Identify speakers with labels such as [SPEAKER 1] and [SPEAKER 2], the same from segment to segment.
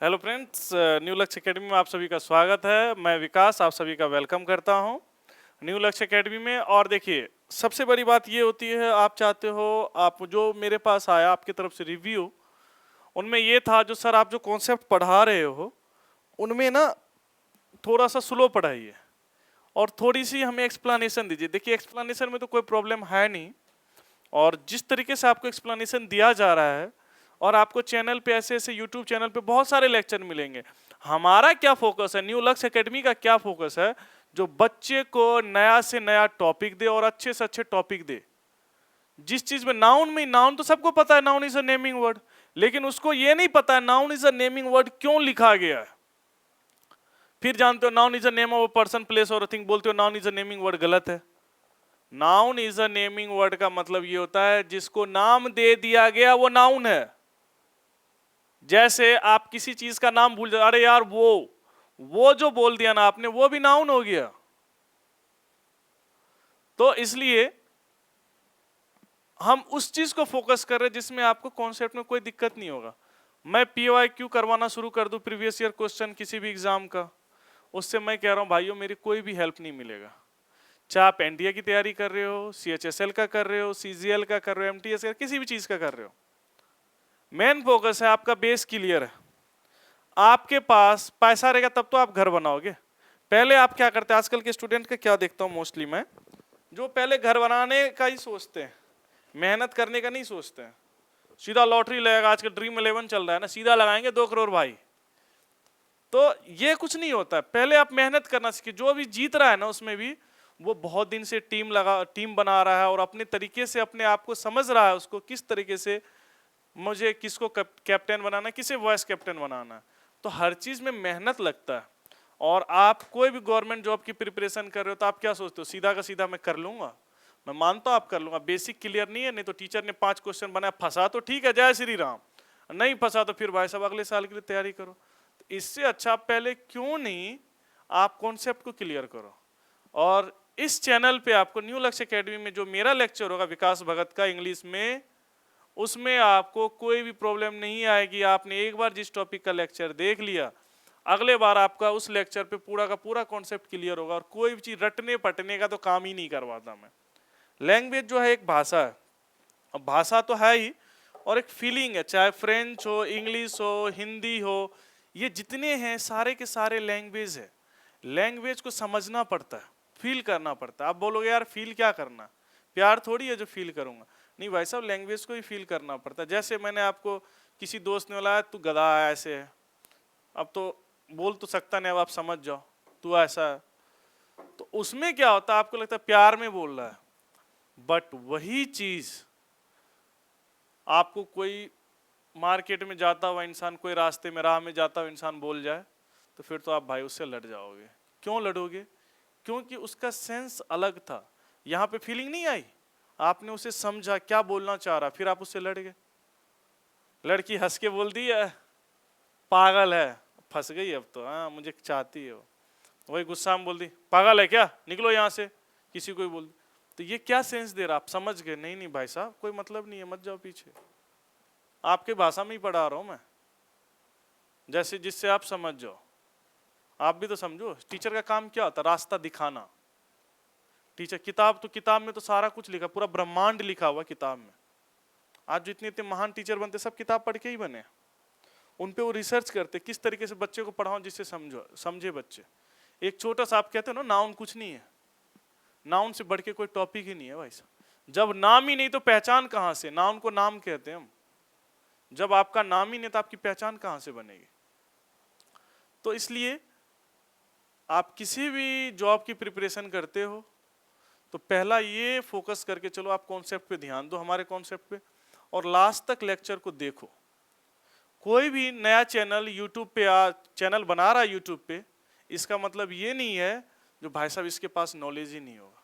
[SPEAKER 1] Hello friends, new लक्ष्य academy में आप सभी का स्वागत है। मैं विकास आप सभी का वेलकम करता हूं न्यू लक्ष्य एकेडमी में। और देखिए, सबसे बड़ी बात ये होती है, आप चाहते हो, आप जो मेरे पास आया आपकी तरफ से रिव्यू, उनमें ये था जो सर आप जो कॉन्सेप्ट पढ़ा रहे हो उनमें ना थोड़ा सा स्लो पढ़ाइए और थोड़ी सी हमें एक्सप्लेनेशन दीजिए। देखिए, एक्सप्लेनेशन में तो कोई प्रॉब्लम है नहीं, और जिस तरीके से आपको एक्सप्लेनेशन दिया जा रहा है, और आपको चैनल पे ऐसे ऐसे यूट्यूब चैनल पे बहुत सारे लेक्चर मिलेंगे। हमारा क्या फोकस है, न्यू लक्ष्य एकेडमी का क्या फोकस है, जो बच्चे को नया से नया टॉपिक दे और अच्छे से अच्छे टॉपिक दे। जिस चीज में नाउन तो सबको पता है, noun is a naming word, लेकिन उसको ये नहीं पता है noun is a naming word क्यों लिखा गया है। फिर जानते हो noun is a name of a person, place और थिंग, बोलते हो noun is a naming word, गलत है। Noun is a naming word का मतलब ये होता है जिसको नाम दे दिया गया वो नाउन है। जैसे आप किसी चीज का नाम भूल जाओ, अरे यार वो जो बोल दिया ना आपने, वो भी नाउन हो गया। तो इसलिए हम उस चीज को फोकस कर रहे हैं जिसमें आपको कॉन्सेप्ट में कोई दिक्कत नहीं होगा। मैं PYQ करवाना शुरू कर दूं, प्रीवियस ईयर क्वेश्चन किसी भी एग्जाम का, उससे मैं कह रहा हूं भाइयों मेरी कोई भी हेल्प नहीं मिलेगा। चाहे आप NDA की तैयारी कर रहे हो, CHSL का कर रहे हो, CGL का कर रहे हो, MTS का, किसी भी चीज का कर रहे हो, मेन फोकस है आपका बेस क्लियर है। आपके पास पैसा रहेगा तब तो आप घर बनाओगे। पहले आप क्या करते हैं, आजकल के स्टूडेंट का क्या देखता हूं मोस्टली मैं, जो पहले घर बनाने का ही सोचते हैं, मेहनत करने का नहीं सोचते हैं। सीधा लॉटरी लगेगा, आजकल Dream11 चल रहा है ना, सीधा लगाएंगे 2 करोड़ भाई। तो ये कुछ नहीं होता है, पहले आप मेहनत करना सीखिए। जो भी जीत रहा है ना उसमें भी वो बहुत दिन से टीम बना रहा है और अपने तरीके से अपने आप को समझ रहा है, उसको किस तरीके से मुझे किसको कैप्टन बनाना है, किसे वाइस कैप्टन बनाना है। तो हर चीज में मेहनत लगता है। और आप कोई भी गवर्नमेंट जॉब की प्रिपरेशन कर रहे हो तो आप क्या सोचते हो, सीधा का सीधा मैं कर लूंगा। मैं मानता हूं आप कर लूंगा, बेसिक क्लियर नहीं है, नहीं तो टीचर ने 5 क्वेश्चन बनाया, फंसा तो ठीक है, जय श्री राम, नहीं फंसा तो फिर भाई साहब अगले साल के लिए तैयारी करो। तो इससे अच्छा पहले क्यों नहीं आप कॉन्सेप्ट को क्लियर करो। और इस चैनल पे आपको न्यू लक्ष्य एकेडमी में जो मेरा लेक्चर होगा विकास भगत का इंग्लिश में, उसमें आपको कोई भी प्रॉब्लम नहीं आएगी। आपने एक बार जिस टॉपिक का लेक्चर देख लिया, अगले बार आपका उस लेक्चर पे पूरा का पूरा कॉन्सेप्ट क्लियर होगा। और कोई भी चीज रटने पटने का तो काम ही नहीं करवाता मैं। लैंग्वेज जो है एक भाषा है, अब भाषा तो है ही, और एक फीलिंग है, चाहे फ्रेंच हो, इंग्लिश हो, हिंदी हो, ये जितने हैं सारे के सारे लैंग्वेज है। लैंग्वेज को समझना पड़ता है, फील करना पड़ता है। आप बोलोगे यार फील क्या करना, प्यार थोड़ी है जो फील करूंगा। नहीं भाई साहब, लैंग्वेज को ही फील करना पड़ता है। जैसे मैंने आपको किसी दोस्त ने बोला तू गधा है ऐसे है, अब तो बोल तो सकता नहीं, अब आप समझ जाओ तू ऐसा है, तो उसमें क्या होता है, आपको लगता है प्यार में बोल रहा है। बट वही चीज आपको कोई मार्केट में जाता हुआ इंसान, कोई रास्ते में राह में जाता हुआ इंसान बोल जाए, तो फिर तो आप भाई उससे लड़ जाओगे। क्यों लड़ोगे, क्योंकि उसका सेंस अलग था। यहाँ पे फीलिंग नहीं आई, आपने उसे समझा क्या बोलना चाह रहा, फिर आप उससे लड़ गए। लड़की हंस के बोल दी है पागल है, फंस गई अब तो, हाँ मुझे चाहती है वो। वही गुस्सा में बोल दी पागल है क्या, निकलो यहाँ से, किसी को भी बोल दी। तो ये क्या सेंस दे रहा, आप समझ गए, नहीं नहीं भाई साहब कोई मतलब नहीं है, मत जाओ पीछे, आपके भाषा में ही पढ़ा रहा हूं मैं, जैसे जिससे आप समझ जाओ। आप भी तो समझो, टीचर का काम क्या होता है, रास्ता दिखाना। टीचर किताब, तो किताब में तो सारा कुछ लिखा, पूरा ब्रह्मांड लिखा हुआ किताब में। आज जो इतने इतने महान टीचर बनते सब किताब पढ़ के ही बने। उन पे वो रिसर्च करते किस तरीके से बच्चे को पढ़ाओ जिससे समझे बच्चे। एक छोटा सा आप कहते हो ना नाउन कुछ नहीं है, नाउन से बढ़ के कोई टॉपिक ही नहीं है भाई साहब। जब नाम ही नहीं तो पहचान कहां से, नाउन को नाम कहते हैं हम। जब आपका नाम ही नहीं तो आपकी पहचान कहां से बनेगी। तो इसलिए आप किसी भी जॉब की प्रिपरेशन करते हो तो पहला ये फोकस करके चलो, आप कॉन्सेप्ट पे ध्यान दो, हमारे कॉन्सेप्ट पे, और लास्ट तक लेक्चर को देखो। कोई भी नया चैनल यूट्यूब पे चैनल बना रहा है यूट्यूब पे, इसका मतलब ये नहीं है जो भाई साहब इसके पास नॉलेज ही नहीं होगा।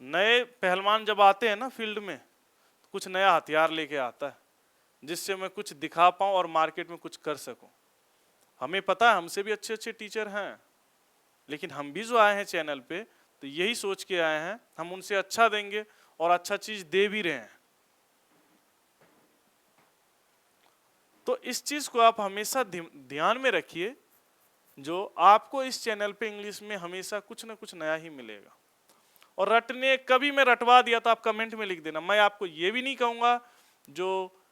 [SPEAKER 1] नए पहलवान जब आते हैं ना फील्ड में, तो कुछ नया हथियार लेके आता है जिससे मैं कुछ दिखा पाऊँ और मार्केट में कुछ कर सकूं। हमें पता है हमसे भी अच्छे अच्छे टीचर हैं, लेकिन हम भी जो आए हैं चैनल पे तो यही सोच के आए हैं हम उनसे अच्छा देंगे, और अच्छा चीज दे भी रहे हैं। तो इस चीज को आप हमेशा ध्यान में रखिए, जो आपको इस चैनल पे इंग्लिश में हमेशा कुछ ना कुछ नया ही मिलेगा। और रटने कभी मैं रटवा दिया तो आप कमेंट में लिख देना। मैं आपको ये भी नहीं कहूंगा जो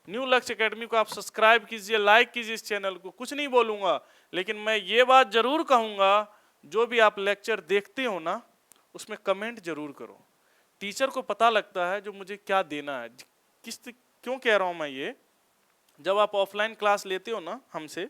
[SPEAKER 1] न्यू लक्ष्य एकेडमी को आप सब्सक्राइब कीजिए, लाइक कीजिए इस चैनल को, कुछ नहीं बोलूंगा। लेकिन मैं ये बात जरूर कहूंगा, जो भी आप लेक्चर देखते हो ना उसमें कमेंट जरूर करो। टीचर को पता लगता है जो मुझे क्या देना है। क्यों कह रहा हूं मैं ये, जब आप ऑफलाइन क्लास लेते हो ना हमसे,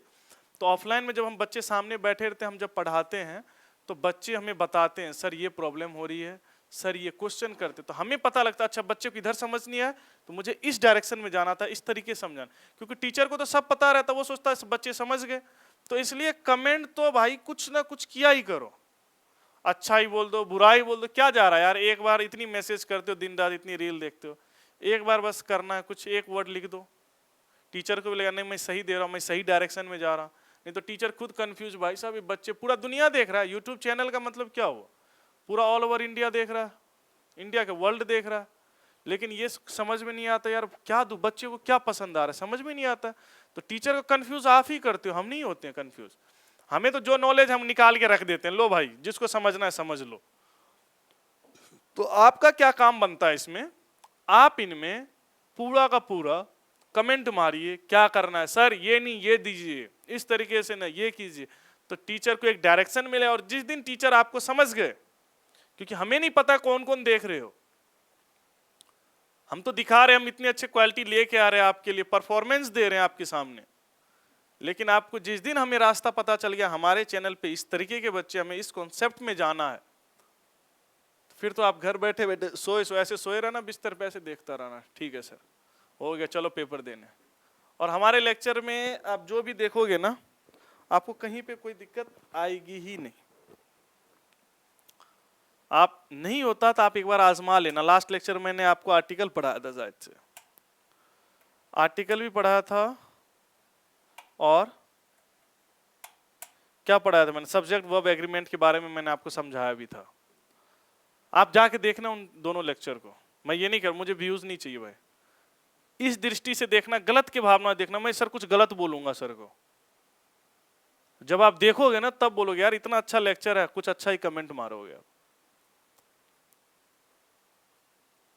[SPEAKER 1] तो ऑफलाइन में जब हम बच्चे सामने बैठे रहते हैं, हम जब पढ़ाते हैं तो बच्चे हमें बताते हैं सर ये प्रॉब्लम हो रही है, सर ये क्वेश्चन करते, तो हमें पता लगता है अच्छा बच्चे को इधर समझ नहीं आया तो मुझे इस डायरेक्शन में जाना था, इस तरीके से समझाना। क्योंकि टीचर को तो सब पता रहता, वो सोचता है बच्चे समझ गए। तो इसलिए कमेंट तो भाई कुछ ना कुछ किया ही करो, अच्छा ही बोल दो, बुरा ही बोल दो, क्या जा रहा है यार। एक बार इतनी मैसेज करते हो, दिन रात इतनी रील देखते हो, एक बार बस करना है, कुछ एक वर्ड लिख दो, टीचर को भी लगा नहीं मैं सही दे रहा हूँ, मैं सही डायरेक्शन में जा रहा हूँ। नहीं तो टीचर खुद कंफ्यूज, भाई साहब ये बच्चे, पूरा दुनिया देख रहा है, यूट्यूब चैनल का मतलब क्या हुआ, पूरा ऑल ओवर इंडिया देख रहा है, इंडिया का वर्ल्ड देख रहा है। लेकिन ये समझ में नहीं आता यार क्या दूं, बच्चे को क्या पसंद आ रहा है समझ में नहीं आता। तो टीचर को कंफ्यूज आप ही करते हो, हम नहीं होते हैं कंफ्यूज। हमें तो जो नॉलेज हम निकाल के रख देते हैं, लो भाई जिसको समझना है समझ लो। तो आपका क्या काम बनता है इसमें, आप इनमें पूरा का पूरा कमेंट मारिए, क्या करना है सर, ये नहीं ये दीजिए, इस तरीके से ना ये कीजिए, तो टीचर को एक डायरेक्शन मिले। और जिस दिन टीचर आपको समझ गए, क्योंकि हमें नहीं पता कौन कौन देख रहे हो, हम तो दिखा रहे हैं, हम इतनी अच्छी क्वालिटी लेके आ रहे हैं आपके लिए, परफॉर्मेंस दे रहे हैं आपके सामने। लेकिन आपको जिस दिन हमें रास्ता पता चल गया हमारे चैनल पे इस तरीके के बच्चे, हमें इस कॉन्सेप्ट में जाना है, फिर तो आप घर बैठे बैठे सोए ऐसे सोए रहना बिस्तर पे, ऐसे देखता रहना, ठीक है सर हो गया चलो पेपर देने। और हमारे लेक्चर में आप जो भी देखोगे ना, आपको कहीं पे कोई दिक्कत आएगी ही नहीं। आप नहीं होता तो आप एक बार आजमा लेना। लास्ट लेक्चर मैंने आपको आर्टिकल पढ़ाया था, शायद से आर्टिकल भी पढ़ाया था, और क्या पढ़ाया था मैंने, सब्जेक्ट वर्ब एग्रीमेंट के बारे में मैंने आपको समझाया भी था। आप जाके देखना उन दोनों लेक्चर को। मैं ये नहीं कर, मुझे व्यूज नहीं चाहिए भाई, इस दृष्टि से देखना, गलत की भावना देखना, मैं सर कुछ गलत बोलूंगा सर को। जब आप देखोगे ना तब बोलोगे यार इतना अच्छा लेक्चर है, कुछ अच्छा ही कमेंट मारोगे आप।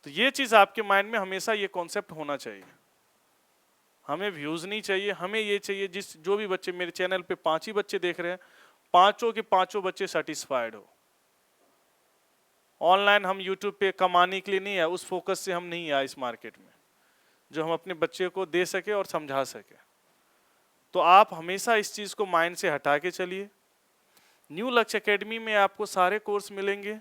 [SPEAKER 1] तो ये चीज आपके माइंड में हमेशा ये कॉन्सेप्ट होना चाहिए। हमें व्यूज नहीं चाहिए, हमें ये चाहिए जिस जो भी बच्चे मेरे चैनल पे 5 ही बच्चे देख रहे हैं, पांचों के पांचों बच्चे सेटिस्फाइड हो। ऑनलाइन हम यूट्यूब पे कमाने के लिए नहीं है, उस फोकस से हम नहीं आए इस मार्केट में, जो हम अपने बच्चे को दे सके और समझा सके। तो आप हमेशा इस चीज को माइंड से हटा के चलिए। न्यू लक्ष्य एकेडमी में आपको सारे कोर्स मिलेंगे।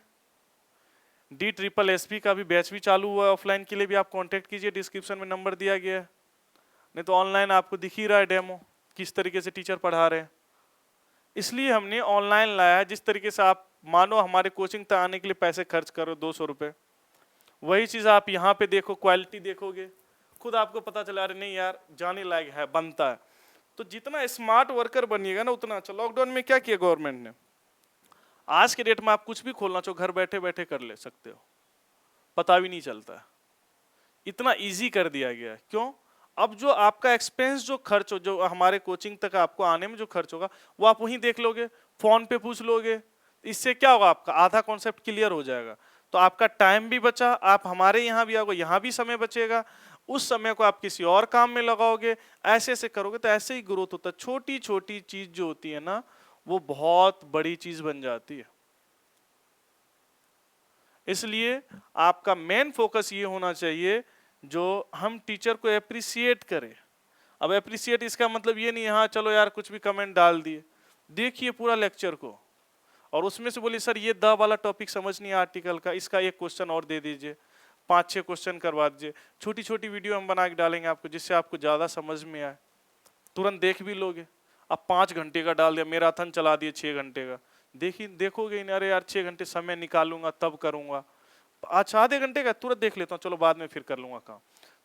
[SPEAKER 1] DSSP का भी बैच भी चालू हुआ है, ऑफलाइन के लिए भी आप कांटेक्ट कीजिए, डिस्क्रिप्शन में नंबर दिया गया है। नहीं तो ऑनलाइन आपको दिख ही रहा है डेमो, किस तरीके से टीचर पढ़ा रहे हैं। इसलिए हमने ऑनलाइन लाया है। जिस तरीके से आप मानो हमारे कोचिंग तक आने के लिए पैसे खर्च करो 200 रुपये, वही चीज़ आप यहाँ पे देखो, क्वालिटी देखोगे, खुद आपको पता चला रहे नहीं यार जाने लायक है, बनता है। तो जितना स्मार्ट वर्कर बनिएगा ना उतना अच्छा। लॉकडाउन में क्या किया गवर्नमेंट ने, आज के डेट में आप कुछ भी खोलना चाहो घर बैठे बैठे कर ले सकते हो, पता भी नहीं चलता, इतना इजी कर दिया गया है। क्यों, अब जो आपका एक्सपेंस जो खर्च हो, जो हमारे कोचिंग तक आपको आने में जो खर्च होगा वो आप वहीं देख लोगे, फोन पे पूछ लोगे। इससे क्या होगा, आपका आधा कॉन्सेप्ट क्लियर हो जाएगा। तो आपका टाइम भी बचा, आप हमारे यहाँ भी आओगे, यहाँ भी समय बचेगा, उस समय को आप किसी और काम में लगाओगे। ऐसे ऐसे करोगे तो ऐसे ही ग्रोथ होता है। छोटी छोटी चीज जो होती है ना वो बहुत बड़ी चीज बन जाती है। इसलिए आपका मेन फोकस ये होना चाहिए जो हम टीचर को एप्रिसिएट करें। अब एप्रिसिएट इसका मतलब ये नहीं हाँ चलो यार कुछ भी कमेंट डाल दिए, देखिए पूरा लेक्चर को और उसमें से बोलिए सर ये द वाला टॉपिक समझ नहीं है आर्टिकल का, इसका एक क्वेश्चन और दे दीजिए, 5-6 क्वेश्चन करवा दीजिए। छोटी छोटी वीडियो हम बना के डालेंगे आपको, जिससे आपको ज़्यादा समझ में आए, तुरंत देख भी लोगे। अब 5 घंटे का डाल दिया, मैराथन चला दिए 6 घंटे का, देखोगे अरे यार 6 घंटे समय निकालूंगा तब करूंगा, अच्छा आधे घंटे का तुरंत देख लेता हूँ, चलो बाद में फिर कर लूंगा काम।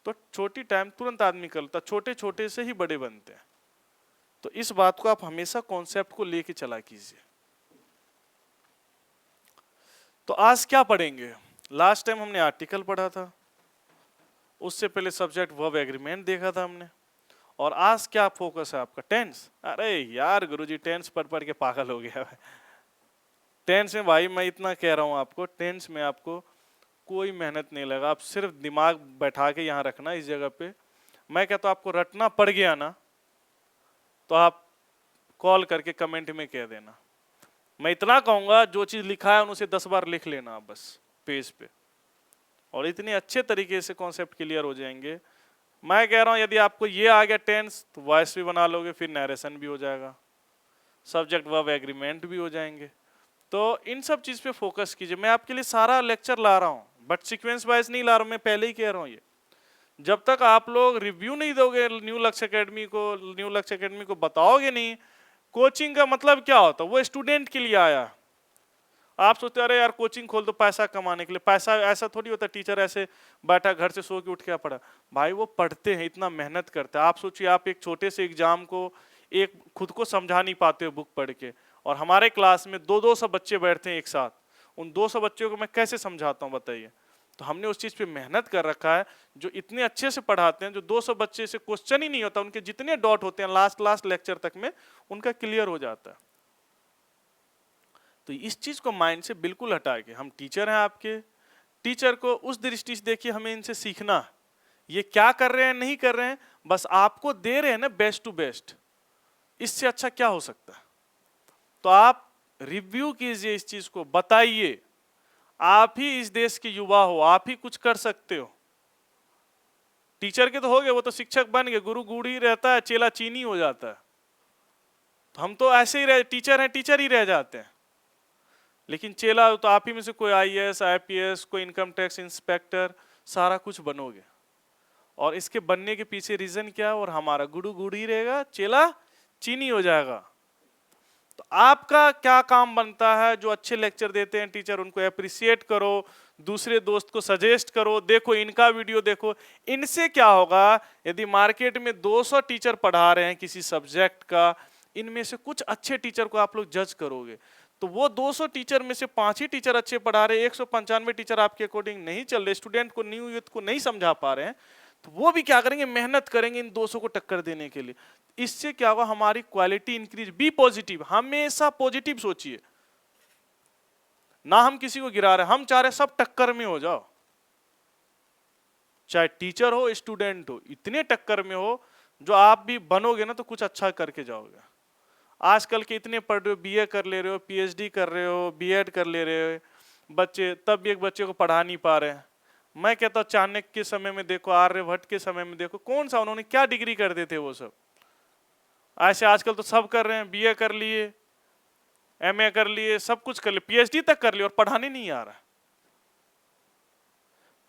[SPEAKER 1] तो छोटी टाइम तुरंत आदमी कर लेता, छोटे छोटे से ही बड़े बनते हैं। तो इस बात को आप हमेशा कॉन्सेप्ट को लेके चला कीजिए। तो आज क्या पढ़ेंगे, लास्ट टाइम हमने आर्टिकल पढ़ा था, उससे पहले सब्जेक्ट वर्ब एग्रीमेंट देखा था हमने, और आज क्या फोकस है आपका? टेंस। अरे यार गुरुजी टेंस पढ़ पढ़ के पागल हो गया है। टेंस में भाई मैं इतना कह रहा हूं आपको, टेंस में आपको कोई मेहनत नहीं लगा, आप सिर्फ दिमाग बैठा के यहाँ रखना इस जगह पे। मैं कहता हूं आपको रटना पड़ गया ना तो आप कॉल करके कमेंट में कह देना। मैं इतना कहूंगा जो चीज लिखा है उसे 10 बार लिख लेना आप बस पेज पे, और इतने अच्छे तरीके से कॉन्सेप्ट क्लियर हो जाएंगे। मैं कह रहा हूं यदि आपको ये आ गया टेंस तो वॉइस भी बना लोगे, फिर नरेशन भी हो जाएगा, सब्जेक्ट वर्ब एग्रीमेंट भी हो जाएंगे। तो इन सब चीज पे फोकस कीजिए। मैं आपके लिए सारा लेक्चर ला रहा हूं बट सीक्वेंस वाइज नहीं ला रहा हूं, मैं पहले ही कह रहा हूं ये। जब तक आप लोग रिव्यू नहीं दोगे न्यू लक्ष्य एकेडमी को बताओगे नहीं कोचिंग का मतलब क्या होता है, वो स्टूडेंट के लिए आया। आप सोचते अरे यार कोचिंग खोल दो पैसा कमाने के लिए, पैसा ऐसा थोड़ी होता टीचर ऐसे बैठा घर से सो के उठ के पढ़ा। भाई वो पढ़ते हैं, इतना मेहनत करते हैं। आप सोचिए आप एक छोटे से एग्जाम को एक खुद को समझा नहीं पाते हो बुक पढ़ के, और हमारे क्लास में 200 बच्चे बैठते हैं एक साथ, उन 200 बच्चों को मैं कैसे समझाता हूँ बताइए। तो हमने उस चीज पे मेहनत कर रखा है, जो इतने अच्छे से पढ़ाते हैं, जो 200 बच्चे से क्वेश्चन ही नहीं होता, उनके जितने डॉट होते हैं लास्ट लेक्चर तक में उनका क्लियर हो जाता है। तो इस चीज को माइंड से बिल्कुल हटा के, हम टीचर हैं आपके, टीचर को उस दृष्टि से देखिए, हमें इनसे सीखना, ये क्या कर रहे हैं नहीं कर रहे हैं, बस आपको दे रहे हैं ना बेस्ट टू बेस्ट, इससे अच्छा क्या हो सकता है। तो आप रिव्यू कीजिए इस चीज को, बताइए। आप ही इस देश के युवा हो, आप ही कुछ कर सकते हो। टीचर के तो हो गए, वो तो शिक्षक बन गए, गुरु गुड़ी रहता है, चेला चीनी हो जाता है। तो हम तो ऐसे ही टीचर हैं, टीचर ही रह जाते हैं। लेकिन चेला तो आप ही में से कोई IAS IPS, कोई इनकम टैक्स इंस्पेक्टर, सारा कुछ बनोगे। और इसके बनने के पीछे रीजन क्या है, और हमारा गुरु गुड़ी रहेगा, चेला चीनी हो जाएगा। तो आपका क्या काम बनता है, जो अच्छे लेक्चर देते हैं टीचर उनको अप्रिशिएट करो, दूसरे दोस्त को सजेस्ट करो, देखो इनका वीडियो देखो। इनसे क्या होगा, यदि मार्केट में 200 टीचर पढ़ा रहे हैं किसी सब्जेक्ट का, इनमें से कुछ अच्छे टीचर को आप लोग जज करोगे, तो वो 200 टीचर में से 5 ही टीचर अच्छे पढ़ा रहे हैं, 195 टीचर आपके अकॉर्डिंग नहीं चल रहे, स्टूडेंट को न्यू यूथ को नहीं समझा पा रहे हैं, तो वो भी क्या करेंगे, मेहनत करेंगे इन 200 को टक्कर देने के लिए। इससे क्या होगा, हमारी क्वालिटी इंक्रीज। बी पॉजिटिव, हमेशा पॉजिटिव सोचिए ना, हम किसी को गिरा रहे, हम चाह रहे सब टक्कर में हो जाओ, चाहे टीचर हो स्टूडेंट हो, इतने टक्कर में हो जो आप भी बनोगे ना तो कुछ अच्छा करके जाओगे। आजकल के इतने पढ़ रहे हो, BA कर ले रहे हो, PhD कर रहे हो, B.Ed कर ले रहे हो बच्चे, तब भी एक बच्चे को पढ़ा नहीं पा रहे हैं। मैं कहता हूँ चाणक्य के समय में देखो, आर्यभट्ट के समय में देखो, कौन सा उन्होंने क्या डिग्री करते थे वो सब। ऐसे आजकल तो सब कर रहे हैं, BA कर लिए, MA कर लिए, सब कुछ कर लिए, PhD तक कर लिए, और पढ़ाने नहीं आ रहा।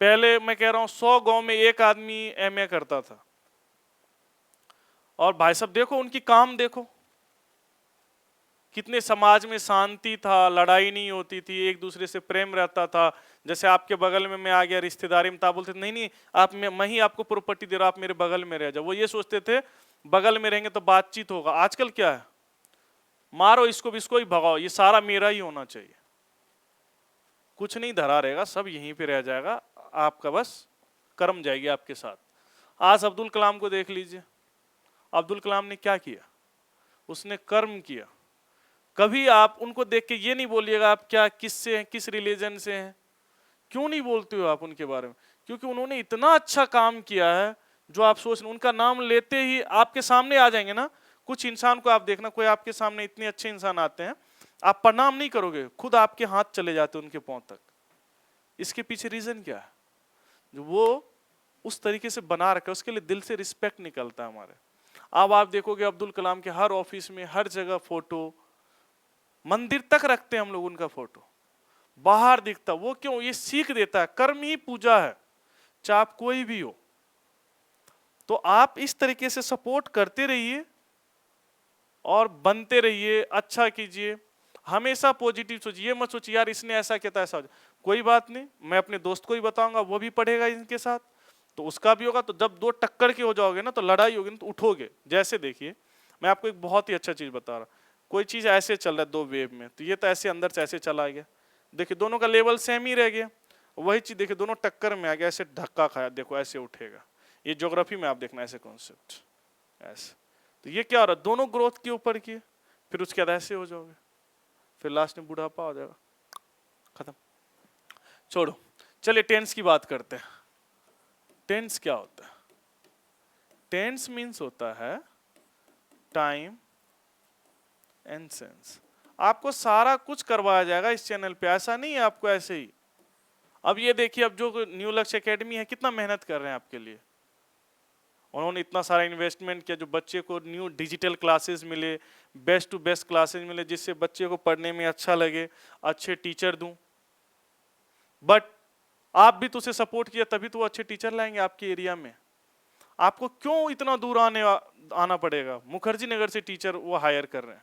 [SPEAKER 1] पहले मैं कह रहा हूँ 100 गांव में एक आदमी MA करता था, और भाई साहब देखो उनकी काम देखो, कितने समाज में शांति था, लड़ाई नहीं होती थी, एक दूसरे से प्रेम रहता था। जैसे आपके बगल में मैं आ गया रिश्तेदारी में, तो आप बोलते नहीं नहीं आप, मैं ही आपको प्रॉपर्टी दे रहा हूं, आप मेरे बगल में रह जाओ। वो ये सोचते थे बगल में रहेंगे तो बातचीत होगा। आजकल क्या है, मारो इसको भी, इसको ही भगाओ, ये सारा मेरा ही होना चाहिए। कुछ नहीं धरा रहेगा, सब यहीं पे रह जाएगा, आपका बस कर्म जाएगी आपके साथ। आज अब्दुल कलाम को देख लीजिए, अब्दुल कलाम ने क्या किया, उसने कर्म किया। कभी आप उनको देख के ये नहीं बोलिएगा आप क्या किससे हैं, किस रिलीजन से हैं, क्यों नहीं बोलते हो आप उनके बारे में, क्योंकि उन्होंने इतना अच्छा काम किया है जो आप सोच, उनका नाम लेते ही आपके सामने आ जाएंगे ना। कुछ इंसान को आप देखना, कोई आपके सामने इतने अच्छे इंसान आते हैं, आप प्रणाम नहीं करोगे, खुद आपके हाथ चले जाते उनके पांव तक। इसके पीछे रीजन क्या है, जो वो उस तरीके से बना रखा है, उसके लिए दिल से रिस्पेक्ट निकलता है हमारे। अब आप देखोगे अब्दुल कलाम के हर ऑफिस में, हर जगह फोटो, मंदिर तक रखते हैं हम लोग उनका फोटो, बाहर दिखता। वो क्यों, ये सीख देता है, कर्म ही पूजा है, चाहे आप कोई भी हो। तो आप इस तरीके से सपोर्ट करते रहिए और बनते रहिए, अच्छा कीजिए, हमेशा पॉजिटिव सोचिए। ये मत सोचिए यार इसने ऐसा किया था ऐसा हो जाए, कोई बात नहीं, मैं अपने दोस्त को ही बताऊंगा, वो भी पढ़ेगा इनके साथ, तो उसका भी होगा। तो जब दो टक्कर के हो जाओगे ना, तो लड़ाई होगी ना, तो उठोगे। जैसे देखिए मैं आपको एक बहुत ही अच्छा चीज बता रहा, कोई चीज ऐसे चल रहा है 2 वेव में, तो ये तो ऐसे अंदर से ऐसे चला गया, देखिए दोनों का लेवल सेम ही रह गया। वही चीज देखिए दोनों टक्कर में आ गया, ऐसे धक्का खाया, देखो ऐसे उठेगा। ये ज्योग्राफी में आप देखना ऐसे कॉन्सेप्ट ऐसे। तो ये क्या हो रहा है, दोनों ग्रोथ के ऊपर किए, फिर उसके बाद ऐसे हो जाओगे, फिर लास्ट में बुढ़ापा हो जाएगा, खत्म। छोड़ो, चलिए टेंस की बात करते हैं। टेंस क्या होता है? टेंस मीन्स होता है टाइम एंड सेंस। आपको सारा कुछ करवाया जाएगा इस चैनल पे, ऐसा नहीं है आपको ऐसे ही। अब ये देखिए, अब जो न्यू लक्ष्य एकेडमी है कितना मेहनत कर रहे हैं आपके लिए, उन्होंने इतना सारा इन्वेस्टमेंट किया, जो बच्चे को न्यू डिजिटल क्लासेस मिले, बेस्ट टू बेस्ट क्लासेस मिले, जिससे बच्चे को पढ़ने में अच्छा लगे, अच्छे टीचर दूं। बट आप भी तो उसे सपोर्ट किया, तभी तो वो अच्छे टीचर लाएंगे आपके एरिया में। आपको क्यों इतना दूर आना पड़ेगा? मुखर्जी नगर से टीचर वो हायर कर रहे हैं,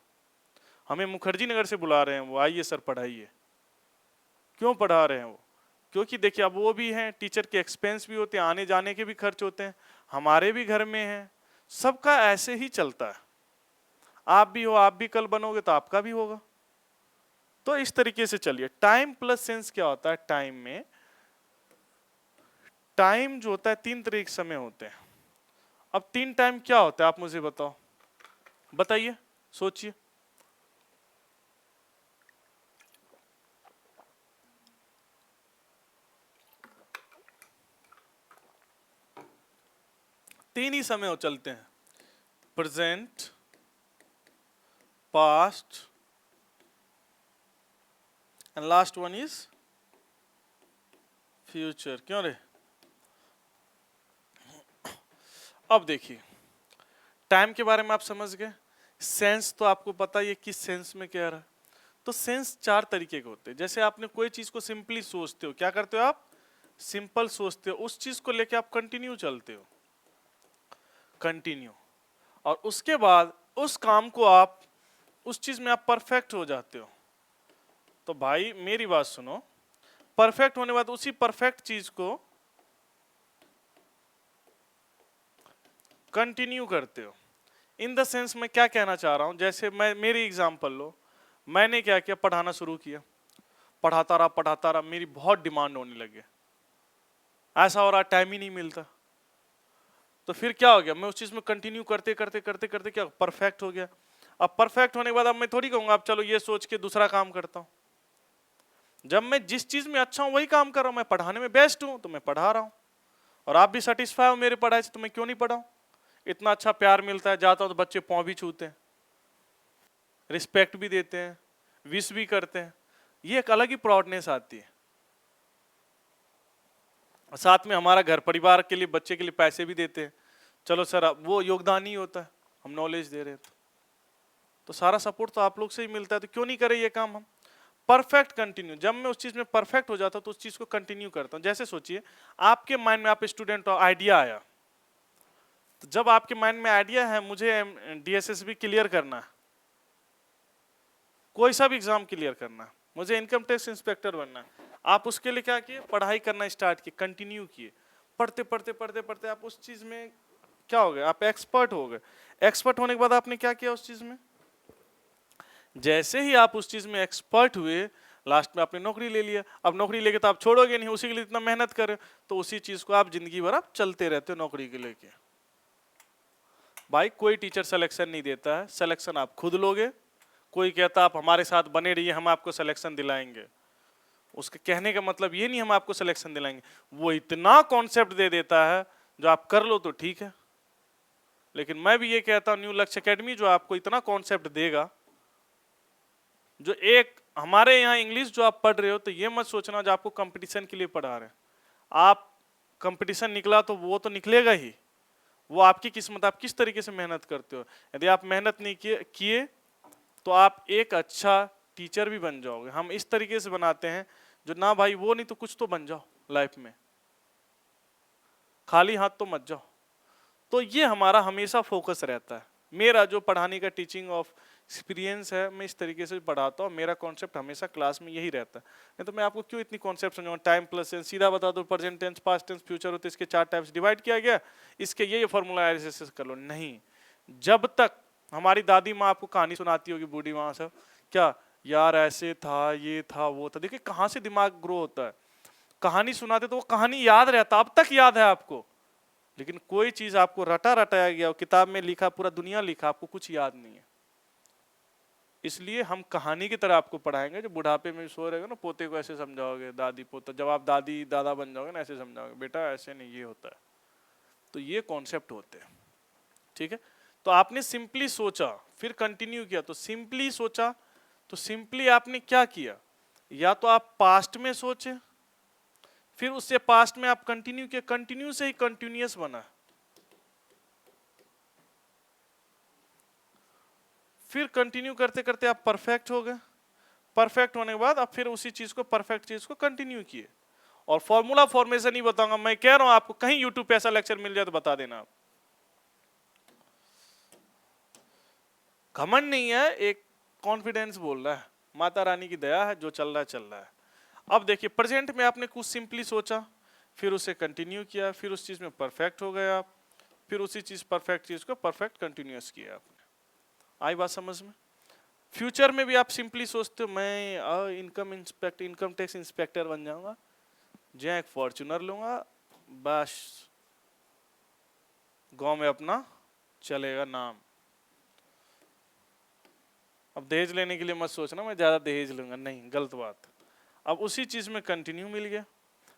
[SPEAKER 1] हमें मुखर्जी नगर से बुला रहे हैं, वो आइए सर पढ़ाइए। क्यों पढ़ा रहे हैं वो? क्योंकि देखिए अब वो भी हैं, टीचर के एक्सपेंस भी होते हैं, आने जाने के भी खर्च होते हैं, हमारे भी घर में हैं, सबका ऐसे ही चलता है। आप भी हो, आप भी कल बनोगे तो आपका भी होगा। तो इस तरीके से चलिए। टाइम प्लस सेंस क्या होता है? टाइम में, टाइम जो होता है 3 तरह के समय होते हैं। अब 3 टाइम क्या होता है आप मुझे बताओ, बताइए, सोचिए। तीन ही समय हो चलते हैं, present, past and last one is future. क्यों रे? अब देखिए, टाइम के बारे में आप समझ गए, सेंस तो आपको पता ही है किस सेंस में कह रहा है। तो सेंस 4 तरीके के होते हैं। जैसे आपने कोई चीज को सिंपली सोचते हो, क्या करते हो आप? सिंपल सोचते हो, उस चीज को लेके आप कंटिन्यू चलते हो, कंटिन्यू, और उसके बाद उस काम को आप, उस चीज में आप परफेक्ट हो जाते हो। तो भाई मेरी बात सुनो, परफेक्ट होने के बाद उसी परफेक्ट चीज को कंटिन्यू करते हो। इन द सेंस मैं क्या कहना चाह रहा हूं, जैसे मैं, मेरी एग्जांपल लो, मैंने क्या किया, पढ़ाना शुरू किया, पढ़ाता रहा, मेरी बहुत डिमांड होने लगी, ऐसा हो रहा टाइम ही नहीं मिलता। तो फिर क्या हो गया, मैं उस चीज में कंटिन्यू करते करते करते करते क्या परफेक्ट हो गया। अब परफेक्ट होने के बाद अब मैं थोड़ी कहूंगा अब चलो ये सोच के दूसरा काम करता हूं। जब मैं जिस चीज में अच्छा हूं वही काम कर रहा हूं, मैं पढ़ाने में बेस्ट हूं तो मैं पढ़ा रहा हूं, और आप भी सेटिस्फाई हो मेरे पढ़ाई से, तो मैं क्यों नहीं पढ़ाऊं? इतना अच्छा प्यार मिलता है, जाता हूं तो बच्चे पांव भी छूते हैं, रिस्पेक्ट भी देते हैं, विश भी करते हैं, ये एक अलग ही प्राउडनेस आती है। साथ में हमारा घर परिवार के लिए, बच्चे के लिए पैसे भी देते हैं, चलो सर वो योगदान ही होता है, हम नॉलेज दे रहे हैं तो सारा सपोर्ट तो आप लोग से ही मिलता है, तो क्यों नहीं करें ये काम हम? परफेक्ट कंटिन्यू, जब मैं उस चीज में परफेक्ट हो जाता हूं तो उस चीज को कंटिन्यू करता हूं। जैसे सोचिए आपके माइंड में, आप स्टूडेंट हो, आइडिया आया, तो जब आपके माइंड में आइडिया है मुझे डीएसएसबी क्लियर करना है, कोई सा भी एग्जाम क्लियर करना है, मुझे इनकम टैक्स इंस्पेक्टर बनना है, आप उसके लिए क्या किए, पढ़ाई करना स्टार्ट किए, कंटिन्यू किए, पढ़ते पढ़ते पढ़ते पढ़ते आप उस चीज में क्या हो गए, आप एक्सपर्ट हो गए। एक्सपर्ट होने के बाद आपने क्या किया उस चीज में, जैसे ही आप उस चीज में एक्सपर्ट हुए, लास्ट में आपने नौकरी ले लिया। अब नौकरी लेके तो आप छोड़ोगे नहीं, उसी के लिए इतना मेहनत करें, तो उसी चीज को आप जिंदगी भर आप चलते रहते हो नौकरी के लेके। भाई कोई टीचर सिलेक्शन नहीं देता है, सिलेक्शन आप खुद लोगे। कोई कहता आप हमारे साथ बने रहिए, हम आपको सिलेक्शन दिलाएंगे, उसके कहने का मतलब ये नहीं हम आपको सिलेक्शन दिलाएंगे, वो इतना कॉन्सेप्ट दे देता है जो आप कर लो तो ठीक है। लेकिन मैं भी ये कहता हूं, न्यू लक्ष्य एकेडमी जो आपको इतना कॉन्सेप्ट देगा, जो एक हमारे यहाँ इंग्लिश जो आप पढ़ रहे हो, तो ये मत सोचना जो आपको कंपटीशन के लिए पढ़ा रहे हैं। आप कंपटीशन निकला तो वो तो निकलेगा ही, वो आपकी किस्मत, आप किस तरीके से मेहनत करते हो। यदि आप मेहनत नहीं किए तो आप एक अच्छा टीचर भी बन जाओगे। हम इस तरीके से बनाते हैं जो ना भाई वो नहीं तो कुछ तो बन जाओ लाइफ में, खाली हाथ तो मत जाओ। तो ये हमारा हमेशा फोकस रहता है। मेरा जो पढ़ाने का टीचिंग ऑफ एक्सपीरियंस है, मैं इस तरीके से पढ़ाता हूँ, मेरा कॉन्सेप्ट हमेशा क्लास में यही रहता है। नहीं तो मैं आपको क्यों इतनी कॉन्सेप्ट समझाऊँ। टाइम प्लस सेंस सीधा बता दो, present tense, past tense, future होते, इसके 4 टाइप्स डिवाइड किया गया, इसके ये फॉर्मूला एनालिसिस कर लो। नहीं, जब तक हमारी दादी माँ आपको कहानी सुनाती होगी, बूढ़ी माँ सब, क्या यार ऐसे था, ये था, वो था, देखिए कहाँ से दिमाग ग्रो होता है। कहानी सुनाते तो वो कहानी याद रहता, अब तक याद है आपको, लेकिन कोई चीज आपको रटा रटाया गया हो, किताब में लिखा, पूरा दुनिया लिखा, आपको कुछ याद नहीं है। इसलिए हम कहानी की तरह आपको पढ़ाएंगे। जो बुढ़ापे में सो रहेगा ना, पोते को ऐसे समझाओगे, दादी पोता, जब आप दादी दादा बन जाओगे ना, ऐसे समझाओगे, बेटा ऐसे नहीं, ये होता है। तो ये कॉन्सेप्ट होते हैं, ठीक है। तो आपने सिंपली सोचा, फिर कंटिन्यू किया। तो सिंपली सोचा, तो सिंपली आपने क्या किया, या तो आप पास्ट में सोचे, फिर उससे पास्ट में आप कंटिन्यू किए, कंटिन्यू से ही कंटिन्यूअस बना, फिर कंटिन्यू करते करते आप परफेक्ट हो गए। परफेक्ट होने के बाद आप फिर उसी चीज को, परफेक्ट चीज को कंटिन्यू किए। और फॉर्मूला फॉर्मेशन ही बताऊंगा, मैं कह रहा हूं आपको, कहीं यूट्यूब पे ऐसा लेक्चर मिल जाए तो बता देना आप। घमंड नहीं है, एक कॉन्फिडेंस बोल रहा है, माता रानी की दया है, जो चल रहा है चल रहा है। अब देखिए, प्रेजेंट में आपने कुछ सिंपली सोचा, फिर उसे कंटिन्यू किया, फिर उस चीज में परफेक्ट हो गए आप, फिर उसी चीज, परफेक्ट चीज को परफेक्ट कंटिन्यूअस किया आपने। आई बात समझ में? फ्यूचर में भी आप सिंपली सोचते हो, मैं इनकम टैक्स इंस्पेक्टर बन जाऊंगा, जो एक फॉर्च्यूनर लूंगा, बस गांव में अपना चलेगा नाम। अब दहेज लेने के लिए मत सोचना मैं ज्यादा दहेज लूंगा, नहीं, गलत बात। अब उसी चीज में कंटिन्यू मिल गया,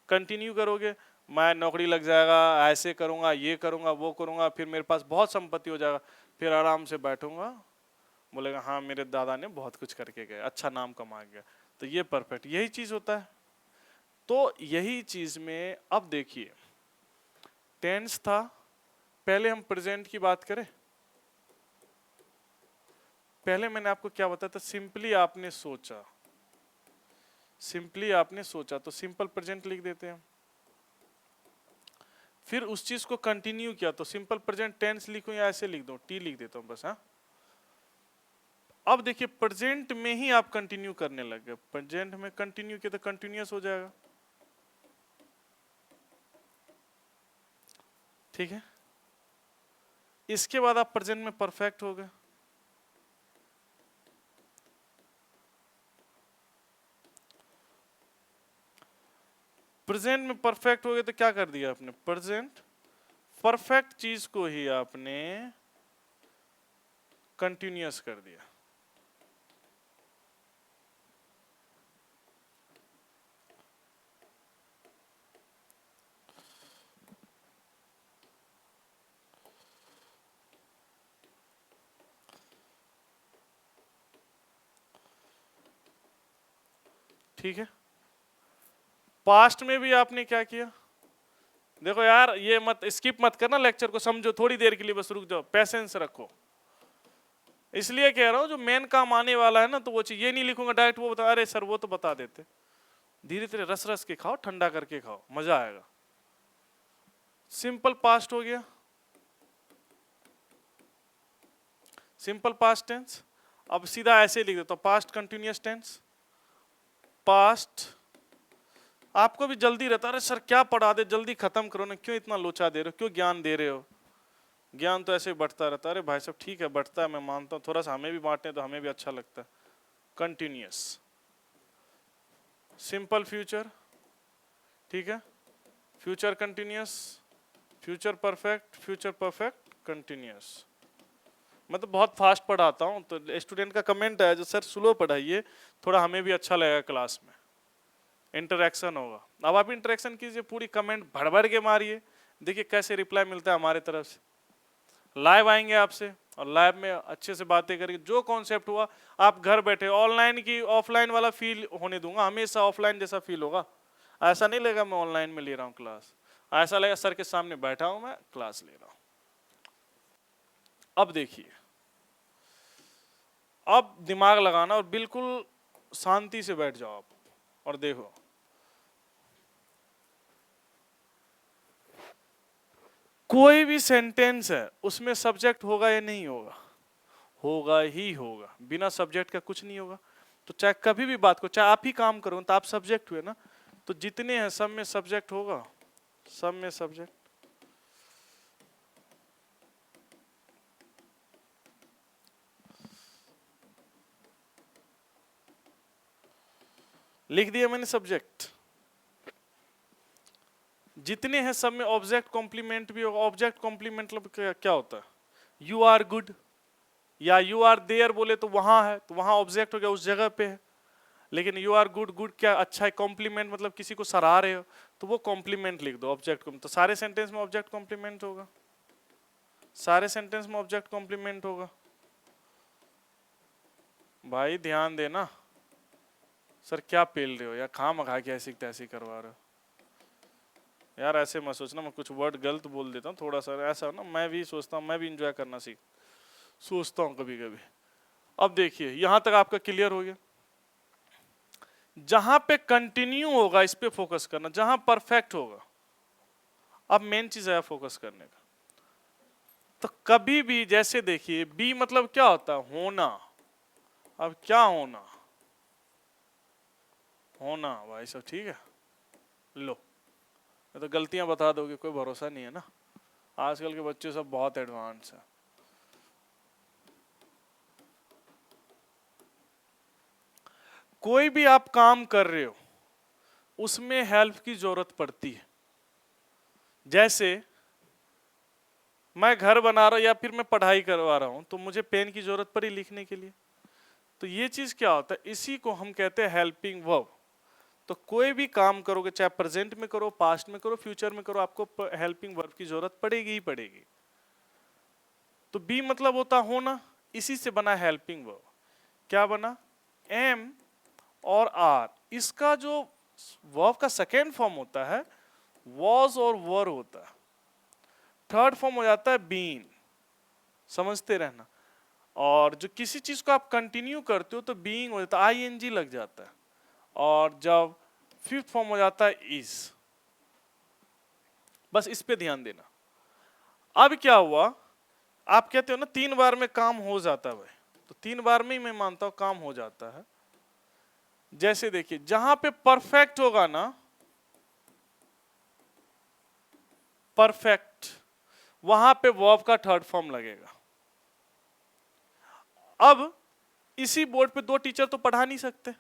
[SPEAKER 1] कंटिन्यू करोगे, मैं नौकरी लग जाएगा, ऐसे करूंगा, ये करूंगा, वो करूंगा, फिर मेरे पास बहुत संपत्ति हो जाएगा, फिर आराम से बैठूंगा, बोलेगा हाँ मेरे दादा ने बहुत कुछ करके गए, अच्छा नाम कमा गया। तो ये परफेक्ट, यही चीज होता है। तो यही चीज में अब देखिए, टेंस था, पहले हम प्रेजेंट की बात करें। पहले मैंने आपको क्या बताया था, सिंपली आपने सोचा, सिंपली आपने सोचा, तो सिंपल प्रेजेंट लिख देते हैं। फिर उस चीज को कंटिन्यू किया, तो सिंपल प्रेजेंट टेंस लिखूं या ऐसे लिख दूं, टी लिख देता हूं बस। हाँ, अब देखिए, प्रेजेंट में ही आप कंटिन्यू करने लग गए, प्रेजेंट में कंटिन्यू किया तो कंटिन्यूअस हो जाएगा, ठीक है। इसके बाद आप प्रेजेंट में परफेक्ट हो गए, प्रेजेंट में परफेक्ट हो गए तो क्या कर दिया आपने, प्रेजेंट परफेक्ट चीज को ही आपने कंटिन्यूअस कर दिया। ठीक है, पास्ट में भी आपने क्या किया, देखो यार, ये मत स्किप मत करना लेक्चर को, समझो थोड़ी देर के लिए, बस रुक जाओ, पैसेंस रखो। इसलिए कह रहा हूं, जो मेन काम आने वाला है ना, तो वो चीज ये नहीं लिखूंगा डायरेक्ट, वो बता, अरे सर वो तो बता देते। धीरे धीरे रस रस के खाओ, ठंडा करके खाओ, मजा आएगा। सिंपल पास्ट हो गया, सिंपल पास्ट टेंस। अब सीधा ऐसे लिख देता हूं, पास्ट कंटिन्यूअस टेंस। पास्ट, आपको भी जल्दी रहता है, अरे सर क्या पढ़ा दे, जल्दी खत्म करो ना, क्यों इतना लोचा दे रहे हो, क्यों ज्ञान दे रहे हो, ज्ञान तो ऐसे ही बढ़ता रहता है। अरे भाई साहब ठीक है, बढ़ता है, मैं मानता हूँ, थोड़ा सा हमें भी बांटे तो हमें भी अच्छा लगता है। कंटिन्यूअस, सिंपल फ्यूचर, ठीक है, future continuous, future perfect continuous. मैं तो बहुत फास्ट पढ़ाता हूँ, तो स्टूडेंट का कमेंट है जो सर स्लो पढ़ाइए, थोड़ा हमें भी अच्छा लगेगा क्लास में, इंटरेक्शन होगा। अब आप इंटरेक्शन कीजिए, पूरी कमेंट भर भर के मारिए, देखिए कैसे रिप्लाई मिलता है हमारे तरफ से। लाइव आएंगे आपसे, और लाइव में अच्छे से बातें करेंगे, जो कॉन्सेप्ट हुआ आप घर बैठे, ऑनलाइन की ऑफलाइन वाला फील होने दूंगा, हमेशा ऑफलाइन जैसा फील होगा। ऐसा नहीं लगेगा मैं ऑनलाइन में ले रहा हूँ क्लास, ऐसा लगेगा सर के सामने बैठा हूं मैं, क्लास ले रहा हूं। अब देखिए, अब दिमाग लगाना और बिल्कुल शांति से बैठ जाओ आप, और देखो, कोई भी सेंटेंस है उसमें सब्जेक्ट होगा या नहीं होगा, होगा ही होगा, बिना सब्जेक्ट का कुछ नहीं होगा। तो चाहे कभी भी बात को, चाहे आप ही काम करो तो आप सब्जेक्ट हुए ना, तो जितने हैं सब में सब्जेक्ट होगा, सब में सब्जेक्ट। लिख दिया मैंने सब्जेक्ट, जितने हैं सब में ऑब्जेक्ट कॉम्प्लीमेंट भी होगा। ऑब्जेक्ट कॉम्प्लीमेंट मतलब क्या होता है? यू आर गुड या यू आर देयर बोले तो वहां है, तो वहां ऑब्जेक्ट हो गया, उस जगह पे है। लेकिन यू आर गुड, गुड क्या अच्छा है, कॉम्प्लीमेंट मतलब किसी को सराह रहे हो तो वो कॉम्प्लीमेंट लिख दो ऑब्जेक्ट को। तो सारे सेंटेंस में ऑब्जेक्ट कॉम्प्लीमेंट होगा, सारे सेंटेंस में ऑब्जेक्ट कॉम्प्लीमेंट होगा। भाई ध्यान देना। सर क्या पेल रहे हो या खामखा के ऐसी तैसी करवा रहे हो यार? ऐसे मत सोचना मैं कुछ वर्ड गलत बोल देता हूँ थोड़ा सा, ऐसा ना मैं भी सोचता हूँ, मैं भी इंजॉय करना सोचता हूँ कभी कभी। अब देखिए यहां तक आपका क्लियर हो गया। जहां पे कंटिन्यू होगा इस पे फोकस करना, जहां परफेक्ट होगा। अब मेन चीज है फोकस करने का। तो कभी भी जैसे देखिए बी मतलब क्या होता है? होना। अब क्या होना? होना भाई सब ठीक है। लो ये तो गलतियां बता दोगे, कोई भरोसा नहीं है ना। आजकल के बच्चे सब बहुत एडवांस है। कोई भी आप काम कर रहे हो उसमें हेल्प की जरूरत पड़ती है। जैसे मैं घर बना रहा हूं या फिर मैं पढ़ाई करवा रहा हूं तो मुझे पेन की जरूरत पड़ी लिखने के लिए। तो ये चीज क्या होता है? इसी को हम कहते हैं हेल्पिंग वर्ब। तो कोई भी काम करोगे, चाहे प्रेजेंट में करो, पास्ट में करो, फ्यूचर में करो, आपको हेल्पिंग वर्ब की जरूरत पड़ेगी ही पड़ेगी। तो बी मतलब होता होना, इसी से बना हेल्पिंग वर्ब। क्या बना? एम और आर। इसका जो वर्ब का सेकेंड फॉर्म होता है वॉज और वर होता है। थर्ड फॉर्म हो जाता है बीन। समझते रहना। और जो किसी चीज को आप कंटिन्यू करते हो तो बीइंग हो जाता है, आईएनजी लग जाता है। और जब फिफ्थ फॉर्म हो जाता है इज। बस इस पे ध्यान देना। अब क्या हुआ? आप कहते हो ना 3 बार में काम हो जाता है भाई, तो 3 बार में ही मैं मानता हूं काम हो जाता है। जैसे देखिए जहां पे परफेक्ट होगा ना, परफेक्ट, वहां पे वर्ब का थर्ड फॉर्म लगेगा। अब इसी बोर्ड पे 2 टीचर तो पढ़ा नहीं सकते,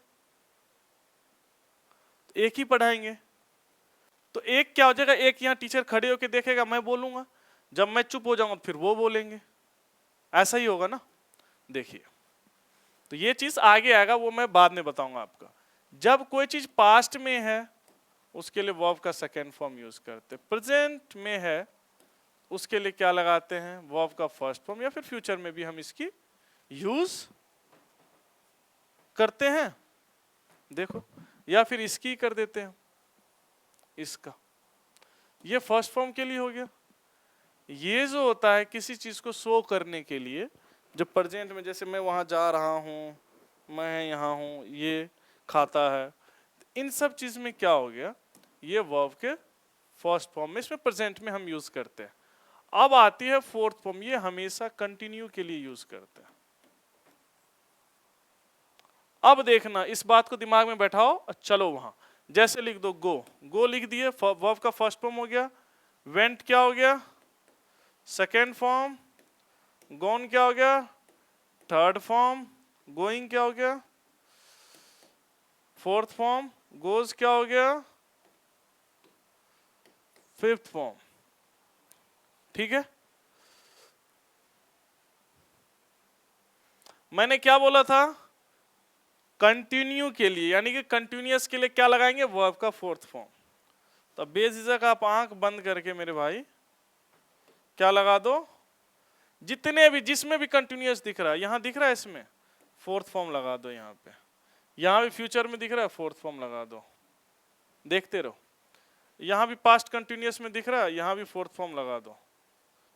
[SPEAKER 1] एक ही पढ़ाएंगे। तो एक क्या हो जाएगा? एक यहां टीचर खड़े होकर देखेगा, मैं बोलूंगा, जब मैं चुप हो जाऊंगा फिर वो बोलेंगे। ऐसा ही होगा ना। देखिए तो ये चीज आगे आएगा, वो मैं बाद में बताऊंगा आपका। जब कोई चीज पास्ट में है उसके लिए वर्ब का सेकेंड फॉर्म यूज करते हैं। प्रेजेंट में है उसके लिए क्या लगाते हैं? वर्ब का फर्स्ट फॉर्म, या फिर फ्यूचर में भी हम इसकी यूज करते हैं। देखो, या फिर इसकी कर देते हैं, इसका। ये फर्स्ट फॉर्म के लिए हो गया। ये जो होता है किसी चीज को शो करने के लिए, जब प्रेजेंट में जैसे मैं वहां जा रहा हूं, मैं यहां हूं, ये खाता है, इन सब चीज में क्या हो गया? ये वर्ब के फर्स्ट फॉर्म में, इसमें प्रेजेंट में हम यूज करते हैं। अब आती है फोर्थ फॉर्म, ये हमेशा कंटिन्यू के लिए यूज करते हैं। अब देखना, इस बात को दिमाग में बैठाओ, चलो वहां जैसे लिख दो गो, गो लिख दिए, वर्ब का फर्स्ट फॉर्म हो गया। वेंट क्या हो गया? Second form. गॉन क्या हो गया? Third form. गोइंग क्या हो गया? Fourth form. गोज क्या हो गया? Fifth form. ठीक है। मैंने क्या बोला था? कंटिन्यू के लिए, यानी कि कंटिन्यूअस के लिए क्या लगाएंगे? वर्ब का फोर्थ फॉर्म। तो बेझिझक आप आंख बंद करके मेरे भाई क्या लगा दो? जितने भी, जिसमें भी कंटिन्यूअस दिख रहा है, यहां दिख रहा है इसमें, फोर्थ फॉर्म लगा दो। यहां पे, यहां भी फ्यूचर में दिख रहा है, फोर्थ फॉर्म लगा दो। देखते रहो। यहां भी पास्ट कंटिन्यूअस में दिख रहा है, यहां भी फोर्थ फॉर्म लगा दो।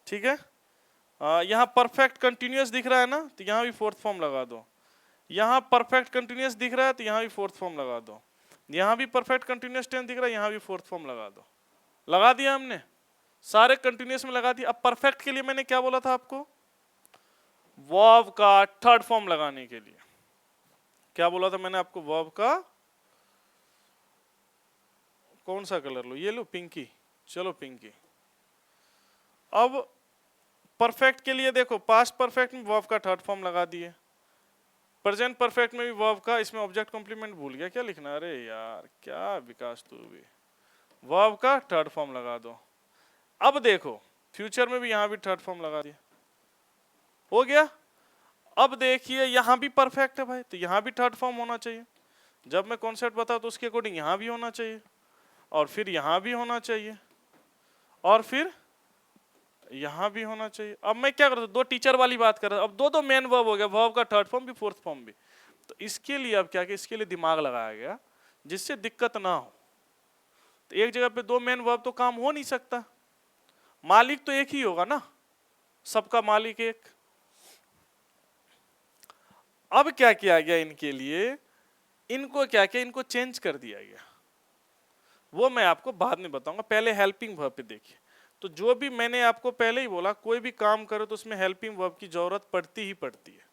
[SPEAKER 1] ठीक है। यहां परफेक्ट कंटिन्यूअस दिख रहा है ना, तो यहां भी फोर्थ फॉर्म लगा दो। यहां परफेक्ट कंटिन्यूअस दिख रहा है तो यहां भी फोर्थ फॉर्म लगा दो। यहां भी परफेक्ट कंटिन्यूअस टेंस दिख रहा है, यहां भी फोर्थ फॉर्म लगा दो। लगा दिया हमने, सारे कंटिन्यूअस में लगा दिया। अब परफेक्ट के लिए मैंने क्या बोला था आपको? वर्ब का थर्ड फॉर्म लगाने के लिए क्या बोला था मैंने आपको? वर्ब का कौन सा कलर लो? ये लो, पिंकी। चलो पिंकी। अब परफेक्ट के लिए देखो, पास्ट परफेक्ट में वर्ब का थर्ड फॉर्म लगा दिए, प्रेजेंट परफेक्ट में भी वर्ब का, इसमें ऑब्जेक्ट कॉम्प्लीमेंट भूल गया क्या लिखना? अरे यार क्या विकास तू भी। वर्ब का थर्ड फॉर्म लगा दो। अब देखो फ्यूचर में भी यहां भी थर्ड फॉर्म लगा दिया, हो गया। अब देखिए यहां भी परफेक्ट है भाई, तो यहां भी थर्ड फॉर्म होना चाहिए। जब मैं कॉन्सेप्ट बताऊं तो उसके अकॉर्डिंग यहां भी होना चाहिए, और फिर यहां भी होना चाहिए, और फिर यहां भी होना चाहिए। अब मैं क्या करता हूं, दो टीचर वाली बात कर रहा हूं, अब दो मेन वर्ब हो गया, वर्ब का थर्ड फॉर्म भी फोर्थ फॉर्म भी। तो इसके लिए अब क्या, इसके लिए दिमाग लगाया गया जिससे दिक्कत ना हो। तो एक जगह पे दो मेन वर्ब तो काम हो नहीं सकता, मालिक तो एक ही होगा ना, सबका मालिक एक। अब क्या किया गया इनके लिए, इनको क्या किया, इनको चेंज कर दिया गया, वो मैं आपको बाद में बताऊंगा। पहले हेल्पिंग वर्ब पे देखिए। तो जो भी मैंने आपको पहले ही बोला, कोई भी काम करो तो उसमें हेल्पिंग वर्ब की जरूरत पड़ती ही पड़ती है,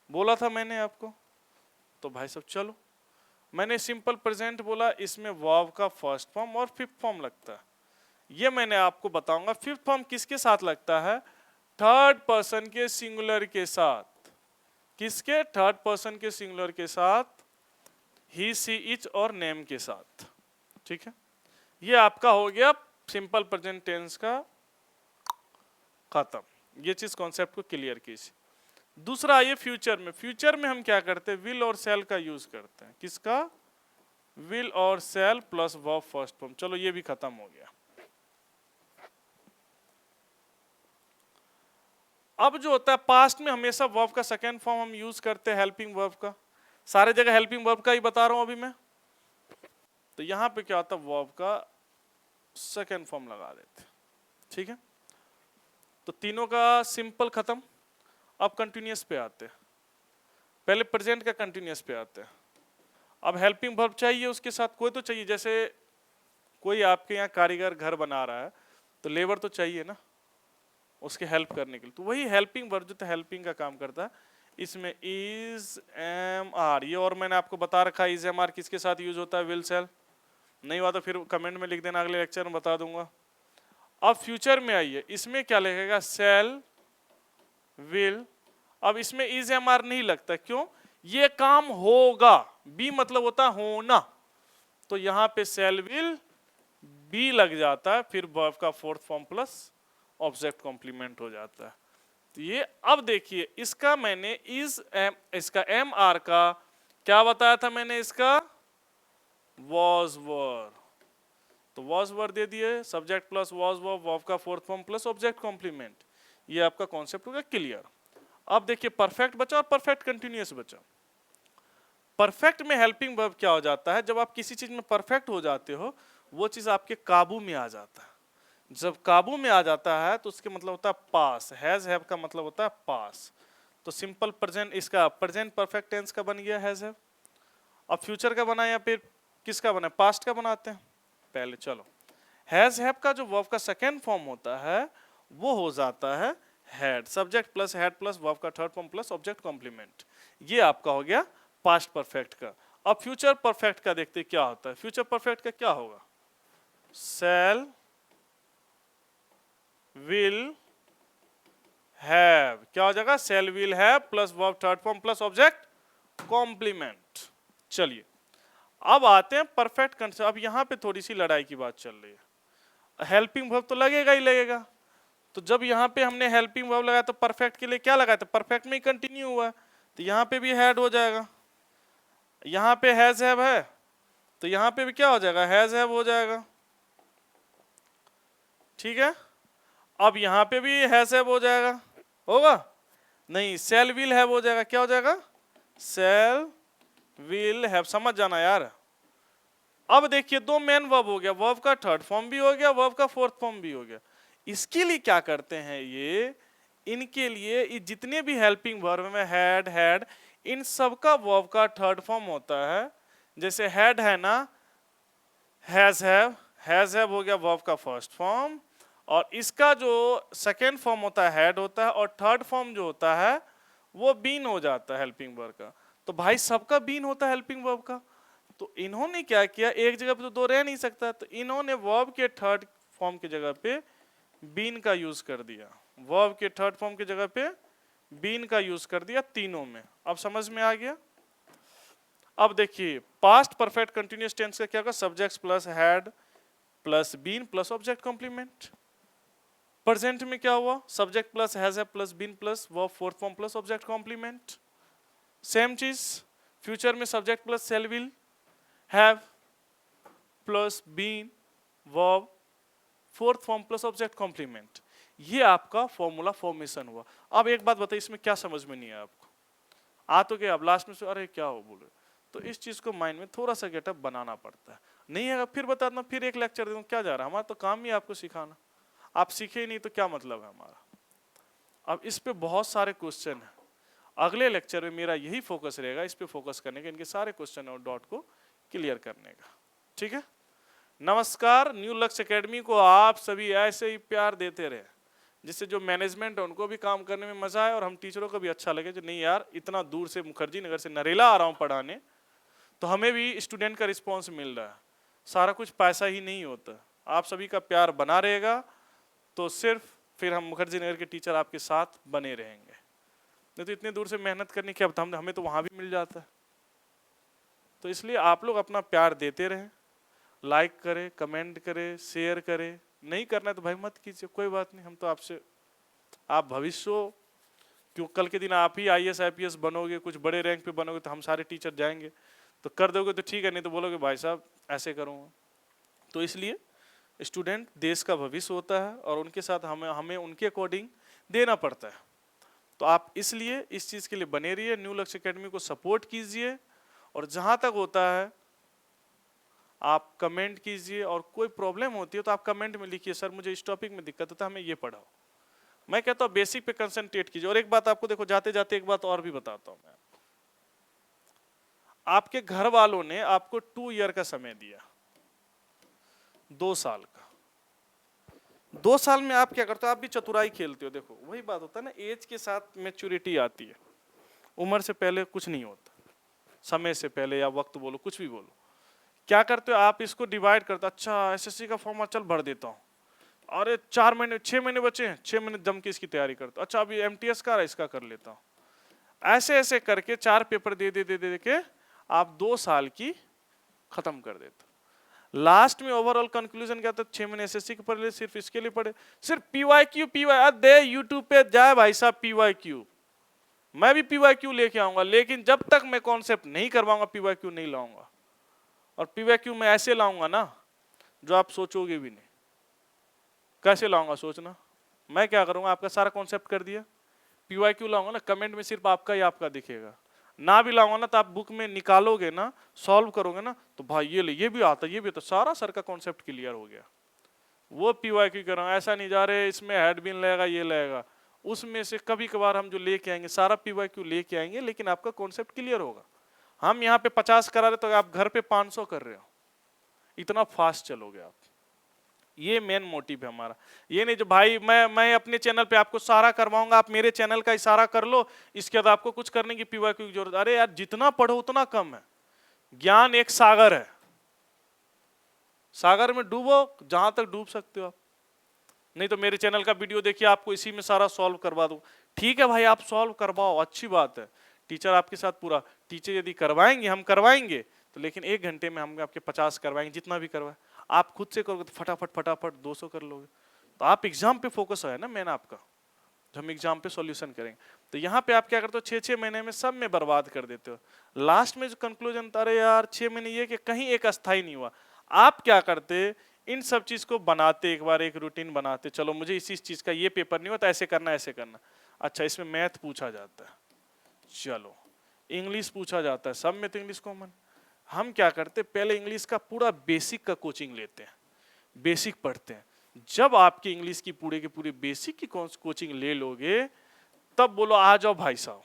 [SPEAKER 1] बोला था मैंने आपको। तो भाई सब चलो, मैंने सिंपल प्रेजेंट बोला, इसमें वर्ब का फर्स्ट फॉर्म और फिफ्थ फॉर्म लगता है, ये मैंने आपको बताऊंगा। फिफ्थ फॉर्म किसके साथ लगता है, थर्ड पर्सन के सिंगुलर के साथ। किसके, थर्ड पर्सन के सिंगुलर के साथ, ही सी इच और नेम के साथ। ठीक है, ये आपका हो गया सिंपल प्रेजेंट टेंस का खत्म। ये चीज कॉन्सेप्ट को क्लियर कीजिए। दूसरा आइए फ्यूचर में। फ्यूचर में हम क्या करते हैं, विल और शैल का यूज करते हैं। किसका, विल और शैल प्लस वर्ब फर्स्ट फॉर्म। चलो ये भी खत्म हो गया। अब जो होता है पास्ट में हमेशा वर्ब का सेकेंड फॉर्म हम यूज करते हैं, हेल्पिंग वर्ब का। सारे जगह हेल्पिंग वर्ब का ही बता रहा हूं अभी मैं। तो यहां पे क्या होता है, वर्ब का सेकेंड फॉर्म लगा देते। ठीक है, तो तीनों का सिंपल खत्म। अब कंटिन्यूअस पे आते हैं, पहले प्रेजेंट का कंटिन्यूअस पे आते हैं। अब हेल्पिंग वर्ब चाहिए, उसके साथ कोई तो चाहिए। जैसे कोई आपके यहाँ कारीगर घर बना रहा है, तो लेबर तो चाहिए ना उसके हेल्प करने के लिए, तो वही हेल्पिंग वर्ब जो तो हेल्पिंग का काम करता है। इसमें इज एम आर, ये और मैंने आपको बता रखा है, इज एम आर किसके साथ यूज होता है, विल सेल। नहीं हुआ तो फिर कमेंट में लिख देना, अगले लेक्चर में बता दूंगा। अब फ्यूचर में आइए, इसमें क्या लगेगा, सेल विल। अब इसमें इज एम आर नहीं लगता, क्यों, ये काम होगा, बी मतलब होता है होना, तो यहां पे सेल विल बी लग जाता है, फिर वर्ब का fourth form plus object complement हो जाता है। तो ये अब देखिए, इसका मैंने इज एम, इसका एम आर का क्या बताया था मैंने, इसका वॉज वर। तो वॉज वर दे दिए, subject plus was were, verb का fourth form plus object complement. ये आपका कॉन्सेप्ट हो गया क्लियर। अब देखिए परफेक्ट बचा और परफेक्ट कंटिन्यूअस बचा। परफेक्ट में हेल्पिंग वर्ब क्या हो जाता है, जब आप किसी चीज में परफेक्ट हो जाते हो, वो चीज आपके काबू में आ जाता है। जब काबू में आ जाता है तो उसके मतलब होता है पास, हैज हैव का मतलब होता है पास। तो सिंपल प्रेजेंट, इसका प्रेजेंट परफेक्ट टेंस का बन गया हैज हैव। अब फ्यूचर का बना या फिर किसका बना, पास्ट का बनाते हैं पहले। चलो, हैज हैव का जो वर्ब का सेकेंड फॉर्म होता है वो हो जाता है had, subject plus had plus verb का third form plus object complement. ये आपका हो गया पास्ट परफेक्ट का। अब फ्यूचर परफेक्ट का देखते क्या होता है। फ्यूचर परफेक्ट का क्या होगा, शैल विल हैव, क्या हो जाएगा, shall will have plus verb third form plus object complement. चलिए अब आते हैं परफेक्ट कंसेप्ट। अब यहां पे थोड़ी सी लड़ाई की बात चल रही है। हेल्पिंग वर्ब तो लगेगा ही लगेगा, तो जब यहां पे हमने हेल्पिंग वर्ब लगाया तो परफेक्ट के लिए क्या लगाया था, परफेक्ट में ही कंटिन्यू हुआ, तो यहां पे भी हैड हो जाएगा। यहां पे हैज हैव है, तो यहां पे भी क्या हो जाएगा, हैज हैव हो जाएगा। ठीक है, अब यहां पे भी हैज हैव हो जाएगा, होगा नहीं, सेल विल हैव हो जाएगा। क्या हो जाएगा, सेल विल हैव, समझ जाना यार। अब देखिए दो मेन वर्ब हो गया, वर्ब का थर्ड फॉर्म भी हो गया, वर्ब का फोर्थ फॉर्म भी हो गया। इसके लिए क्या करते हैं ये, इनके लिए जितने भी हेल्पिंग वर्ब में हैड हैड, इन सब का वर्ब का थर्ड फॉर्म होता है। जैसे हैड है ना, हैज हैव हो गया वर्ब का फर्स्ट फॉर्म, और इसका जो सेकेंड फॉर्म होता है हैड होता है, और थर्ड फॉर्म जो होता है वो बीन हो जाता है हेल्पिंग वर्ब का। तो भाई सबका बीन होता है हेल्पिंग वर्ब का। तो इन्होंने क्या किया, एक जगह पे तो दो रह नहीं सकता, तो इन्होंने वर्ब के थर्ड फॉर्म की जगह पे बीन का यूज कर दिया, वर्ब के थर्ड फॉर्म की जगह पे बीन का यूज कर दिया तीनों में। अब समझ में आ गया। अब देखिए पास्ट परफेक्ट कंटिन्यूअस टेंस का क्या होगा, subjects plus had plus been plus object complement. Present में क्या हुआ, सब्जेक्ट प्लस हैज है plus been plus verb fourth form plus object complement. Same चीज फ्यूचर में subject plus shall will have plus been verb fourth form plus object complement. ये आपका formula formation हुआ। अब एक बात बताइए, इसमें क्या समझ में नहीं है आपको? आ तो गया, अब लास्ट में से अरे क्या हो बोले, तो इस चीज को माइंड में थोड़ा सा गेटअप बनाना पड़ता है। नहीं है फिर बता दूं, फिर एक लेक्चर दे दूं, क्या जा रहा है, हमारा तो काम ही आपको सिखाना। आप सीखे ही नहीं तो क्या मतलब है हमारा। अब इस पे बहुत सारे क्वेश्चन है, अगले लेक्चर में मेरा यही फोकस रहेगा, इस पे फोकस करने का, इनके सारे क्वेश्चन और डॉट को क्लियर करने का। ठीक है, नमस्कार। न्यू लक्ष्य एकेडमी को आप सभी ऐसे ही प्यार देते रहे, जिससे जो मैनेजमेंट है उनको भी काम करने में मजा आए और हम टीचरों को भी अच्छा लगे, जो नहीं यार इतना दूर से मुखर्जी नगर से नरेला आ रहा हूँ पढ़ाने, तो हमें भी स्टूडेंट का रिस्पॉन्स मिल रहा है। सारा कुछ पैसा ही नहीं होता, आप सभी का प्यार बना रहेगा तो सिर्फ फिर हम मुखर्जी नगर के टीचर आपके साथ बने रहेंगे। नहीं तो इतने दूर से मेहनत करने की, अब हमें तो वहाँ भी मिल जाता है। तो इसलिए आप लोग अपना प्यार देते रहें, लाइक करें, कमेंट करें, शेयर करें। नहीं करना है तो भाई मत कीजिए, कोई बात नहीं, हम तो आपसे, आप भविष्य हो, क्यों कल के दिन आप ही IAS IPS बनोगे, कुछ बड़े रैंक पे बनोगे, तो हम सारे टीचर जाएंगे, तो कर दोगे तो ठीक है, नहीं तो बोलोगे भाई साहब ऐसे करूँगा। तो इसलिए स्टूडेंट देश का भविष्य होता है और उनके साथ हमें उनके अकॉर्डिंग देना पड़ता है। तो आप इसलिए इस चीज़ के लिए बने रहिए, न्यू लक्ष्य एकेडमी को सपोर्ट कीजिए, और जहाँ तक होता है आप कमेंट कीजिए, और कोई प्रॉब्लम होती है तो आप कमेंट में लिखिए, सर मुझे इस टॉपिक में दिक्कत होता है, हमें ये पढ़ाओ। मैं कहता हूँ बेसिक पे कंसंट्रेट कीजिए। और एक बात आपको देखो, जाते जाते एक बात और भी बताता हूँ मैं, आपके घर वालों ने आपको 2 ईयर का समय दिया, 2 साल का। 2 साल में आप क्या करते हो, आप भी चतुराई खेलते हो। देखो वही बात होता है ना, एज के साथ मैच्योरिटी आती है, उम्र से पहले कुछ नहीं होता, समय से पहले या वक्त बोलो कुछ भी बोलो। क्या करते हो आप, इसको डिवाइड करते हो, अच्छा SSC का फॉर्म चल भर देता हूँ, अरे 4 महीने 6 महीने बचे हैं, 6 महीने जम के इसकी तैयारी करता हूँ, अच्छा अभी MTS का इसका कर लेता हूँ। ऐसे ऐसे करके 4 पेपर दे के आप 2 साल की खत्म कर देते हो। लास्ट में ओवरऑल कंक्लूजन क्या था, 6 महीने SSC के पढ़े, सिर्फ इसके लिए पढ़े, सिर्फ PYQ दे यूट्यूब पे जाए भाई साहब, PYQ मैं भी PYQ लेके आऊंगा, लेकिन जब तक मैं कॉन्सेप्ट नहीं करवाऊंगा PYQ नहीं लाऊंगा। और PYQ मैं ऐसे लाऊंगा ना जो आप सोचोगे भी नहीं। कैसे लाऊंगा सोचना, मैं क्या करूंगा, आपका सारा कॉन्सेप्ट कर दिया, PYQ लाऊंगा ना, कमेंट में सिर्फ आपका ही आपका दिखेगा। ना भी लाऊंगा ना तो आप बुक में निकालोगे ना, सॉल्व करोगे ना, तो भाई ये भी आता, ये भी आता, सारा सर का कॉन्सेप्ट क्लियर हो गया। वो PYQ कर रहा हूँ, ऐसा नहीं जा रहे इसमें हेडबिन लगेगा ये लगेगा, उसमें से कभी कभार हम जो लेके आएंगे सारा PYQ लेके आएंगे, लेकिन आपका कॉन्सेप्ट क्लियर होगा। हम यहाँ पे 50 करा रहे तो आप घर पे 500 कर रहे हो, इतना फास्ट चलोगे आप। ये मेन मोटिव है हमारा। ये नहीं जो भाई मैं अपने चैनल पे आपको सारा करवाऊंगा, आप मेरे चैनल का इशारा कर लो, इसके बाद आपको कुछ करने की PYQ की जरूरत। अरे यार जितना पढ़ो उतना कम है, ज्ञान एक सागर है, सागर में डूबो जहां तक डूब सकते हो आप। नहीं तो मेरे चैनल का वीडियो देखिए, आपको इसी में सारा सॉल्व करवा दूं। ठीक है भाई आप सॉल्व करवाओ, अच्छी बात है, टीचर आपके साथ पूरा, टीचर यदि करवाएंगे हम करवाएंगे तो, लेकिन 1 घंटे में हम आपके 50 करवाएंगे, जितना भी करवाए। आप खुद से करोगे तो फटाफट फटाफट 200 कर लोगे। तो आप एग्जाम पे फोकस है ना मैन आपका, जो हम एग्जाम पे सॉल्यूशन करेंगे। तो यहाँ पे आप क्या करते हो, 6-6 महीने में सब में बर्बाद कर देते हो। लास्ट में जो कंक्लूजन, अरे यार 6 महीने ये कि कहीं एक अस्थाई नहीं हुआ। आप क्या करते, इन सब चीज को बनाते, एक बार एक रूटीन बनाते, चलो मुझे इसी चीज का ये पेपर नहीं होता, ऐसे करना ऐसे करना। अच्छा इसमें मैथ पूछा जाता है, चलो इंग्लिश पूछा जाता है, सब में तो इंग्लिश कॉमन। हम क्या करते, पहले इंग्लिश का पूरा बेसिक का कोचिंग लेते हैं, बेसिक पढ़ते हैं। जब आपकी इंग्लिश की पूरे बेसिक की कोचिंग ले लोगे, तब बोलो आ जाओ भाई साहब,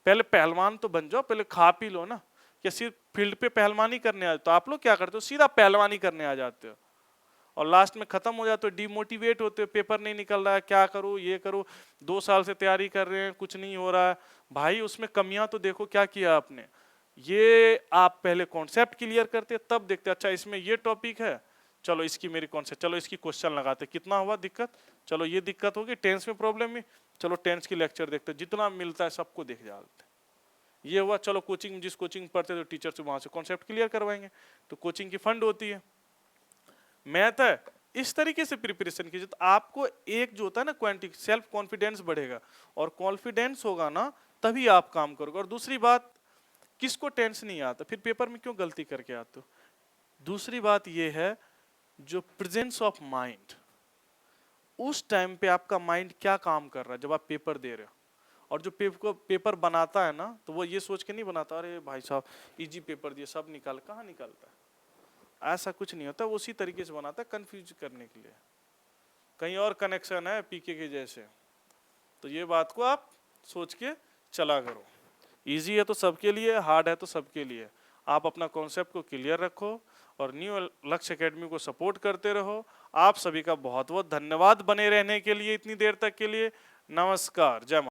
[SPEAKER 1] पहले पहलवान तो बन जाओ, पहले खा पी लो ना। क्या सिर्फ फील्ड पे पहलवानी करने आ, तो आप लोग क्या करते हो, सीधा पहलवानी करने आ जाते हो, और लास्ट में खत्म हो जाते हो, डिमोटिवेट होते हो, पेपर नहीं निकल रहा है, क्या करूँ ये करूँ, 2 साल से तैयारी कर रहे हैं कुछ नहीं हो रहा है। भाई उसमें कमियां तो देखो क्या किया आपने। ये आप पहले कॉन्सेप्ट क्लियर करते, तब देखते अच्छा इसमें ये टॉपिक है, चलो इसकी मेरी कॉन्सेप्ट, चलो इसकी क्वेश्चन लगाते, कितना हुआ दिक्कत, चलो ये दिक्कत होगी, टेंस में प्रॉब्लम है, चलो टेंस की लेक्चर देखते, जितना मिलता है सबको देख जाते। ये हुआ, चलो कोचिंग जिस कोचिंग पढ़ते तो टीचर से वहां से कॉन्सेप्ट क्लियर करवाएंगे, तो कोचिंग की फंड होती है। मैथ है, इस तरीके से प्रिपरेशन कीजिए तो आपको एक जो होता है ना क्वांटिटी, सेल्फ कॉन्फिडेंस बढ़ेगा, और कॉन्फिडेंस होगा ना तभी आप काम करोगे। और दूसरी बात, किसको टेंस नहीं आता, फिर पेपर में क्यों गलती करके आते हो। दूसरी बात ये है, जो प्रेजेंस ऑफ माइंड, उस टाइम पे आपका माइंड क्या काम कर रहा है जब आप पेपर दे रहे हो। और जो पेपर बनाता है ना, तो वो ये सोच के नहीं बनाता अरे भाई साहब इजी पेपर दिए सब निकाल, कहाँ निकालता है, ऐसा कुछ नहीं होता। वो उसी तरीके से बनाता है कंफ्यूज करने के लिए, कहीं और कनेक्शन है पीके के जैसे। तो ये बात को आप सोच के चला करो, इजी है तो सबके लिए, हार्ड है तो सबके लिए। आप अपना कॉन्सेप्ट को क्लियर रखो और न्यू लक्ष्य एकेडमी को सपोर्ट करते रहो। आप सभी का बहुत बहुत धन्यवाद बने रहने के लिए इतनी देर तक के लिए। नमस्कार, जय माता।